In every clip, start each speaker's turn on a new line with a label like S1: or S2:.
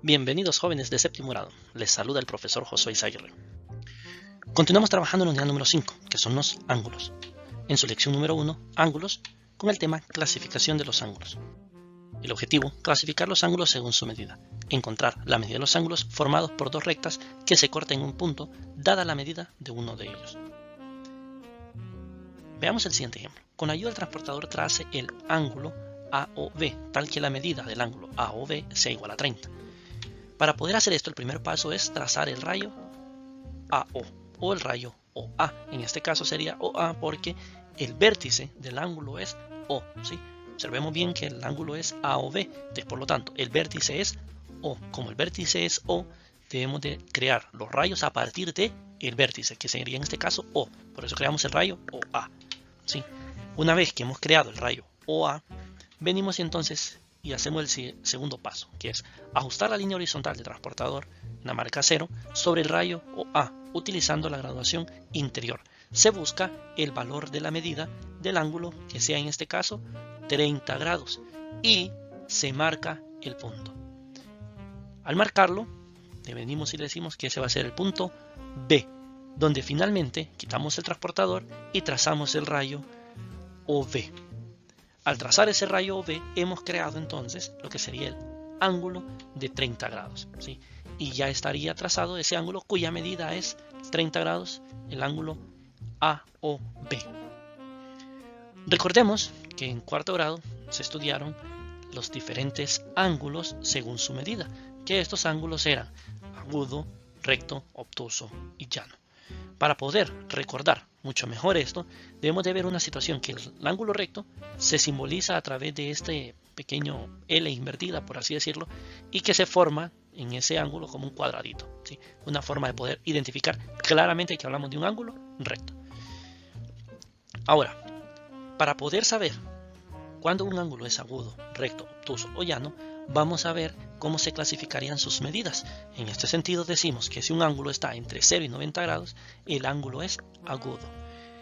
S1: Bienvenidos jóvenes de séptimo grado, les saluda el profesor Josué Izaguirre. Continuamos trabajando en la unidad número 5, que son los ángulos. En su lección número 1, ángulos, con el tema clasificación de los ángulos. El objetivo, clasificar los ángulos según su medida, encontrar la medida de los ángulos formados por dos rectas que se corten en un punto, dada la medida de uno de ellos. Veamos el siguiente ejemplo. Con ayuda del transportador trace el ángulo AOB, tal que la medida del ángulo AOB sea igual a 30. Para poder hacer esto, el primer paso es trazar el rayo AO o el rayo OA. En este caso sería OA porque el vértice del ángulo es O, ¿sí? Observemos bien que el ángulo es AOB, entonces por lo tanto el vértice es O. Como el vértice es O, debemos de crear los rayos a partir de el vértice, que sería en este caso O. Por eso creamos el rayo OA, ¿sí? Una vez que hemos creado el rayo OA, venimos entonces y hacemos el segundo paso, que es ajustar la línea horizontal del transportador, la marca 0, sobre el rayo OA, utilizando la graduación interior. Se busca el valor de la medida del ángulo, que sea en este caso 30 grados, y se marca el punto. Al marcarlo, le venimos y le decimos que ese va a ser el punto B, donde finalmente quitamos el transportador y trazamos el rayo OB. Al trazar ese rayo OB hemos creado entonces lo que sería el ángulo de 30 grados, ¿sí? Y ya estaría trazado ese ángulo cuya medida es 30 grados, el ángulo AOB. Recordemos que en cuarto grado se estudiaron los diferentes ángulos según su medida, que estos ángulos eran agudo, recto, obtuso y llano. Para poder recordar mucho mejor esto, debemos de ver una situación que el ángulo recto se simboliza a través de este pequeño L invertida, por así decirlo, y que se forma en ese ángulo como un cuadradito, ¿sí? Una forma de poder identificar claramente que hablamos de un ángulo recto. Ahora, para poder saber cuándo un ángulo es agudo, recto, obtuso o llano, vamos a ver cómo se clasificarían sus medidas. En este sentido decimos que si un ángulo está entre 0 y 90 grados, el ángulo es agudo.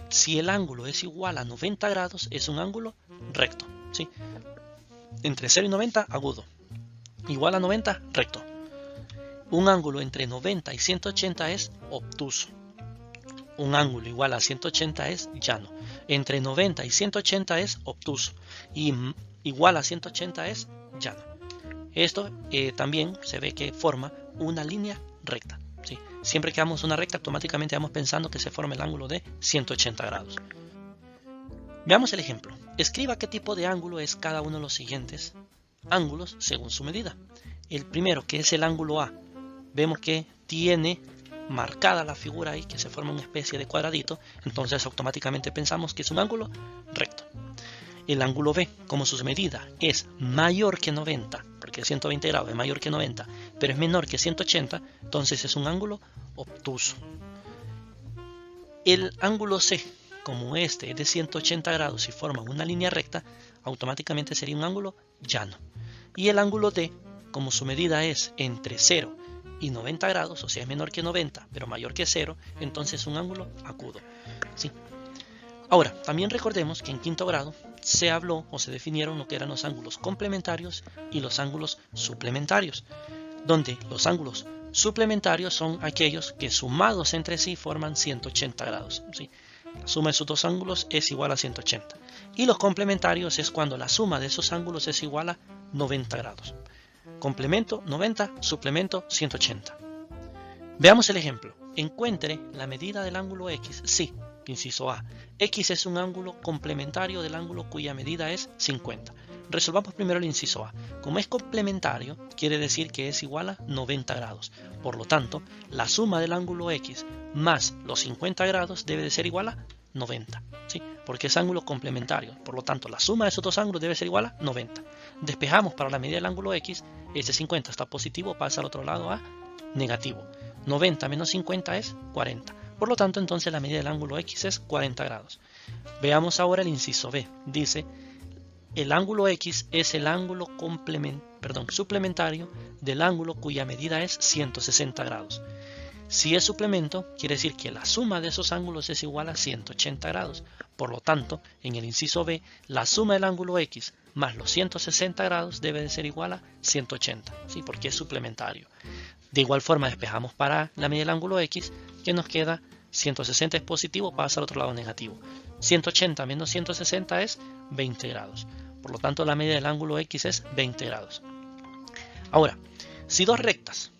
S1: Si el ángulo es igual a 90 grados, es un ángulo recto, ¿sí? Entre 0 y 90, agudo. Igual a 90, recto. Un ángulo entre 90 y 180 es obtuso. Un ángulo igual a 180 es llano. Entre 90 y 180 es obtuso. Y igual a 180 es llano. Esto también se ve que forma una línea recta, ¿sí? Siempre que hagamos una recta, automáticamente vamos pensando que se forma el ángulo de 180 grados. Veamos el ejemplo. Escriba qué tipo de ángulo es cada uno de los siguientes ángulos según su medida. El primero, que es el ángulo A, vemos que tiene marcada la figura ahí, que se forma una especie de cuadradito, entonces automáticamente pensamos que es un ángulo recto. El ángulo B, como su medida es mayor que 90, porque 120 grados es mayor que 90, pero es menor que 180, entonces es un ángulo obtuso. El ángulo C, como este es de 180 grados y forma una línea recta, automáticamente sería un ángulo llano. Y el ángulo D, como su medida es entre 0 y 90 grados, o sea es menor que 90, pero mayor que 0, entonces es un ángulo agudo, ¿sí? Ahora, también recordemos que en quinto grado se habló o se definieron lo que eran los ángulos complementarios y los ángulos suplementarios, donde los ángulos suplementarios son aquellos que sumados entre sí forman 180 grados, ¿sí? La suma de esos dos ángulos es igual a 180. Y los complementarios es cuando la suma de esos ángulos es igual a 90 grados. Complemento 90, suplemento 180. Veamos el ejemplo. Encuentre la medida del ángulo X. Sí. Inciso A. X es un ángulo complementario del ángulo cuya medida es 50. Resolvamos primero el inciso A. Como es complementario, quiere decir que es igual a 90 grados. Por lo tanto, la suma del ángulo X más los 50 grados debe de ser igual a 90, ¿sí? Porque es ángulo complementario. Por lo tanto, la suma de esos dos ángulos debe ser igual a 90. Despejamos para la medida del ángulo X. Este 50 está positivo, pasa al otro lado a negativo. 90 menos 50 es 40. Por lo tanto, entonces la medida del ángulo X es 40 grados. Veamos ahora el inciso B. Dice, el ángulo X es el ángulo suplementario del ángulo cuya medida es 160 grados. Si es suplemento, quiere decir que la suma de esos ángulos es igual a 180 grados. Por lo tanto, en el inciso B, la suma del ángulo X más los 160 grados debe de ser igual a 180, ¿sí? Porque es suplementario. De igual forma, despejamos para la medida del ángulo X, que nos queda 160 es positivo, pasa al otro lado negativo. 180 menos 160 es 20 grados. Por lo tanto, la medida del ángulo X es 20 grados. Ahora, si dos rectas,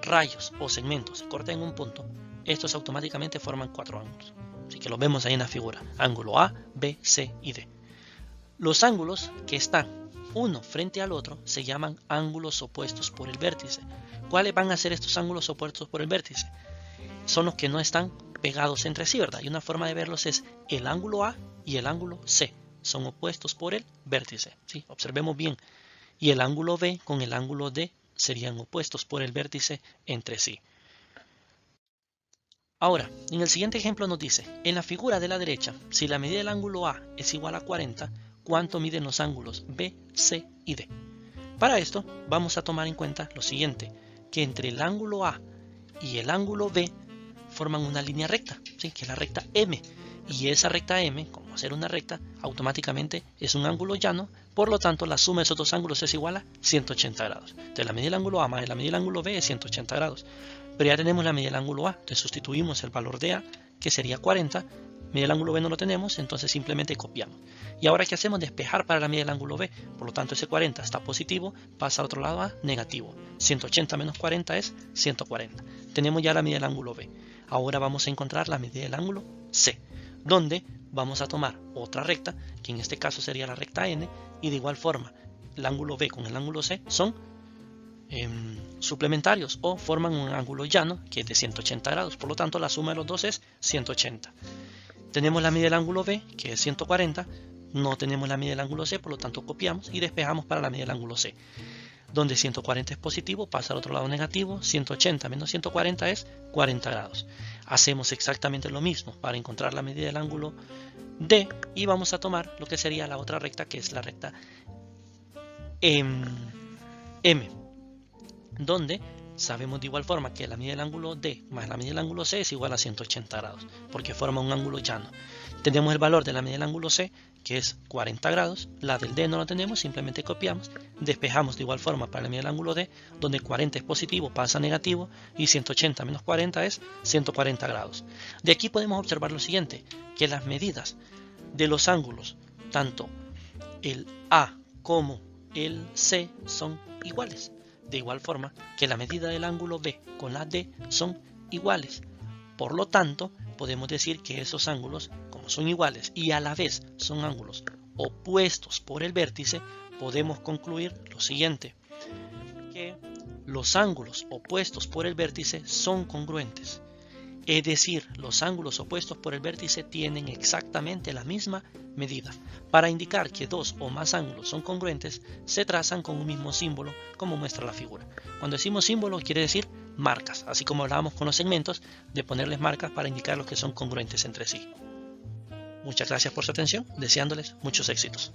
S1: rayos o segmentos se cortan en un punto, estos automáticamente forman cuatro ángulos. Así que lo vemos ahí en la figura. Ángulo A, B, C y D. Los ángulos que están uno frente al otro se llaman ángulos opuestos por el vértice. ¿Cuáles van a ser estos ángulos opuestos por el vértice? Son los que no están pegados entre sí, ¿verdad? Y una forma de verlos es el ángulo A y el ángulo C. Son opuestos por el vértice, ¿sí? Observemos bien. Y el ángulo B con el ángulo D serían opuestos por el vértice entre sí. Ahora, en el siguiente ejemplo nos dice, en la figura de la derecha, si la medida del ángulo A es igual a 40, ¿cuánto miden los ángulos B, C y D? Para esto vamos a tomar en cuenta lo siguiente, que entre el ángulo A y el ángulo B forman una línea recta, ¿sí? Que es la recta M. Y esa recta M, como hacer una recta, automáticamente es un ángulo llano, por lo tanto la suma de esos dos ángulos es igual a 180 grados. Entonces la medida del ángulo A más la medida del ángulo B es 180 grados. Pero ya tenemos la medida del ángulo A, entonces sustituimos el valor de A, que sería 40, medida del ángulo B no lo tenemos, entonces simplemente copiamos. Y ahora ¿qué hacemos? Despejar para la medida del ángulo B, por lo tanto ese 40 está positivo, pasa al otro lado a negativo. 180 menos 40 es 140. Tenemos ya la medida del ángulo B. Ahora vamos a encontrar la medida del ángulo C, donde vamos a tomar otra recta, que en este caso sería la recta N, y de igual forma el ángulo B con el ángulo C son suplementarios o forman un ángulo llano que es de 180 grados, por lo tanto la suma de los dos es 180. Tenemos la medida del ángulo B, que es 140, no tenemos la medida del ángulo C, por lo tanto copiamos y despejamos para la medida del ángulo C, donde 140 es positivo, pasa al otro lado negativo, 180 menos 140 es 40 grados. Hacemos exactamente lo mismo para encontrar la medida del ángulo D y vamos a tomar lo que sería la otra recta, que es la recta M, donde sabemos de igual forma que la medida del ángulo D más la medida del ángulo C es igual a 180 grados, porque forma un ángulo llano. Tenemos el valor de la medida del ángulo C, que es 40 grados, la del D no la tenemos, simplemente copiamos, despejamos de igual forma para la medida del ángulo D, donde 40 es positivo, pasa a negativo, y 180 menos 40 es 140 grados. De aquí podemos observar lo siguiente, que las medidas de los ángulos, tanto el A como el C, son iguales. De igual forma que la medida del ángulo B con la D son iguales. Por lo tanto, podemos decir que esos ángulos, como son iguales y a la vez son ángulos opuestos por el vértice, podemos concluir lo siguiente, que los ángulos opuestos por el vértice son congruentes. Es decir, los ángulos opuestos por el vértice tienen exactamente la misma medida. Para indicar que dos o más ángulos son congruentes, se trazan con un mismo símbolo, como muestra la figura. Cuando decimos símbolo, quiere decir marcas, así como hablábamos con los segmentos, de ponerles marcas para indicar los que son congruentes entre sí. Muchas gracias por su atención, deseándoles muchos éxitos.